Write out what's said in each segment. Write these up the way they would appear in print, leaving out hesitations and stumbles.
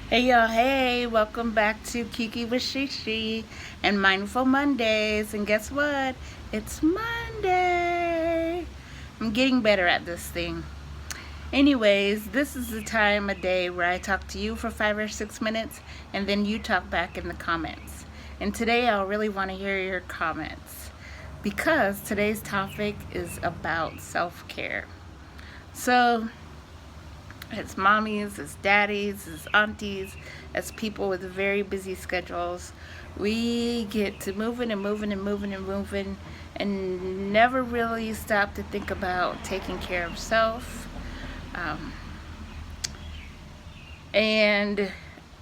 Hey y'all, hey, welcome back to Kiki with Shishi and Mindful Mondays. And guess what? It's Monday. I'm getting better at this thing. Anyways, this is the time of day where I talk to you for 5 or 6 minutes and then you talk back in the comments. And today I really want to hear your comments because today's topic is about self care. So, as mommies, as daddies, as aunties, as people with very busy schedules, we get to moving and moving and moving and moving and never really stop to think about taking care of self. Um, and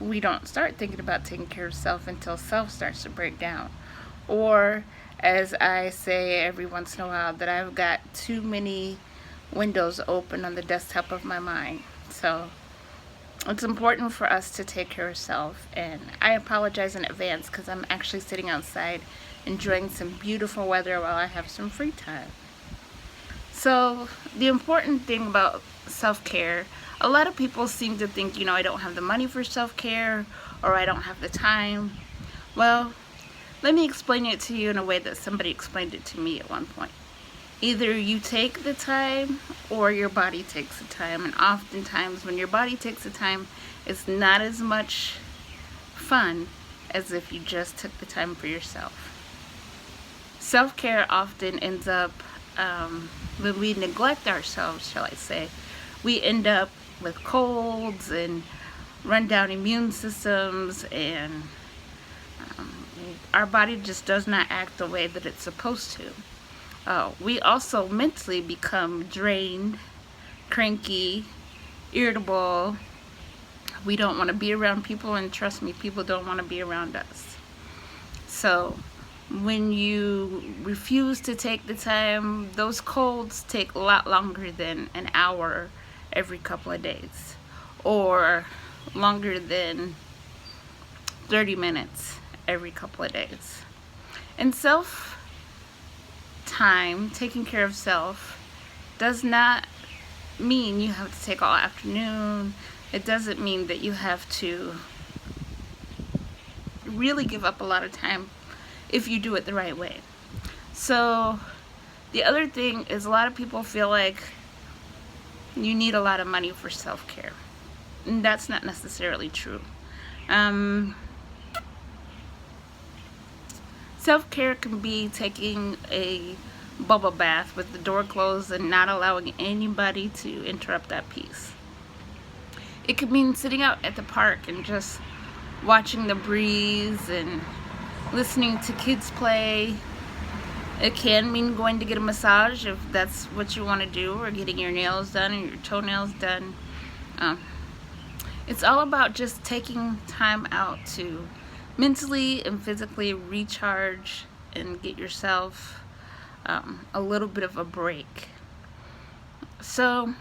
we don't start thinking about taking care of self until self starts to break down. Or, as I say every once in a while, that I've got too many windows open on the desktop of my mind. So, it's important for us to take care of self, and I apologize in advance because I'm actually sitting outside enjoying some beautiful weather while I have some free time. So the important thing about self-care, a lot of people seem to think, I don't have the money for self-care or I don't have the time. Well, let me explain it to you in a way that somebody explained it to me at one point. Either you take the time or your body takes the time. And oftentimes when your body takes the time, it's not as much fun as if you just took the time for yourself. Self-care often ends up, when we neglect ourselves, shall I say, we end up with colds and run-down immune systems, and our body just does not act the way that it's supposed to. We also mentally become drained, cranky, irritable. We don't want to be around people, and trust me, people don't want to be around us. So when you refuse to take the time, those colds take a lot longer than an hour every couple of days, or longer than 30 minutes every couple of days. And self time, taking care of self, does not mean you have to take all afternoon. It doesn't mean that you have to really give up a lot of time if you do it the right way. So the other thing is, a lot of people feel like you need a lot of money for self-care. And that's not necessarily true. Self-care can be taking a bubble bath with the door closed and not allowing anybody to interrupt that peace. It could mean sitting out at the park and just watching the breeze and listening to kids play. It can mean going to get a massage if that's what you want to do, or getting your nails done and your toenails done. It's all about just taking time out to mentally and physically recharge and get yourself a little bit of a break. So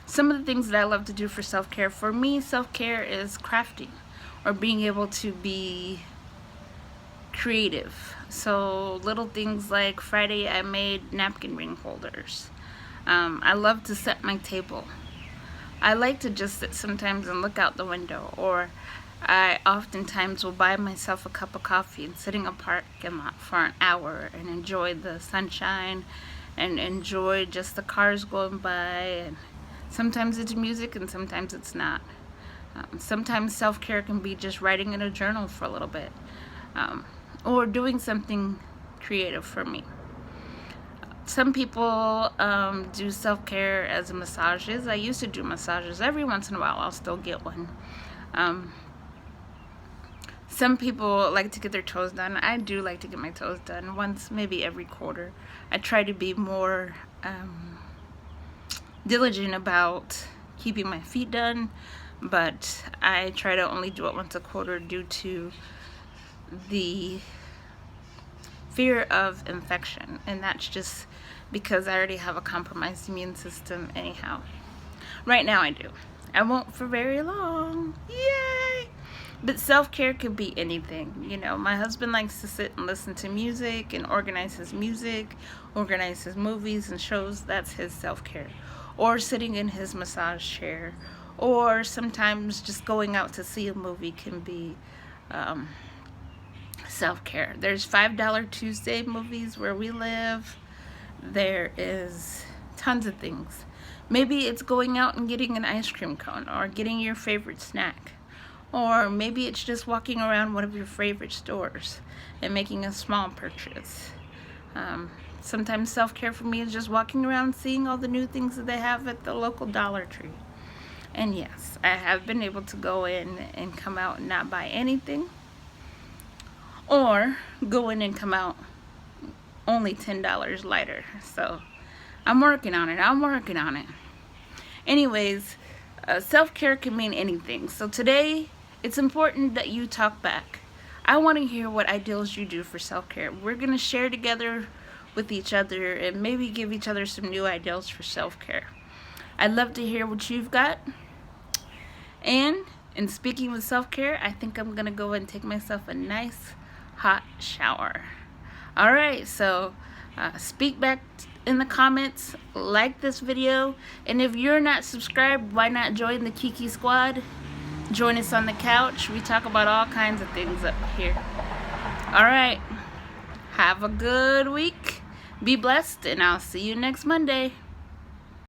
some of the things that I love to do for self-care, for me, self-care is crafting or being able to be creative. So little things like Friday I made napkin ring holders. I love to set my table. I like to just sit sometimes and look out the window, or I oftentimes will buy myself a cup of coffee and sit in a parking lot for an hour and enjoy the sunshine and enjoy just the cars going by. And sometimes it's music and sometimes it's not. Sometimes self-care can be just writing in a journal for a little bit, or doing something creative for me. Some people do self-care as massages. I used to do massages. Every once in a while I'll still get one. Some people like to get their toes done. I do like to get my toes done once, maybe every quarter. I try to be more diligent about keeping my feet done, but I try to only do it once a quarter due to the fear of infection, and that's just because I already have a compromised immune system anyhow. Right now I do. I won't for very long. Yay! But self-care could be anything. My husband likes to sit and listen to music and organize his music, organize his movies and shows. That's his self-care. or sitting in his massage chair, or sometimes just going out to see a movie can be self-care. There's $5 Tuesday movies where we live. There is tons of things. Maybe it's going out and getting an ice cream cone or getting your favorite snack. Or maybe it's just walking around one of your favorite stores and making a small purchase. Sometimes self-care for me is just walking around seeing all the new things that they have at the local Dollar Tree. And yes, I have been able to go in and come out and not buy anything. Or go in and come out only $10 lighter. So I'm working on it. Anyways, self-care can mean anything. So today, it's important that you talk back. I want to hear what ideals you do for self-care. We're going to share together with each other and maybe give each other some new ideals for self-care. I'd love to hear what you've got. And in speaking with self-care, I think I'm going to go and take myself a nice hot shower. Alright, so speak back in the comments, like this video, and if you're not subscribed, why not join the Kiki Squad? Join us on the couch. We talk about all kinds of things up here. Alright, have a good week, be blessed, and I'll see you next Monday.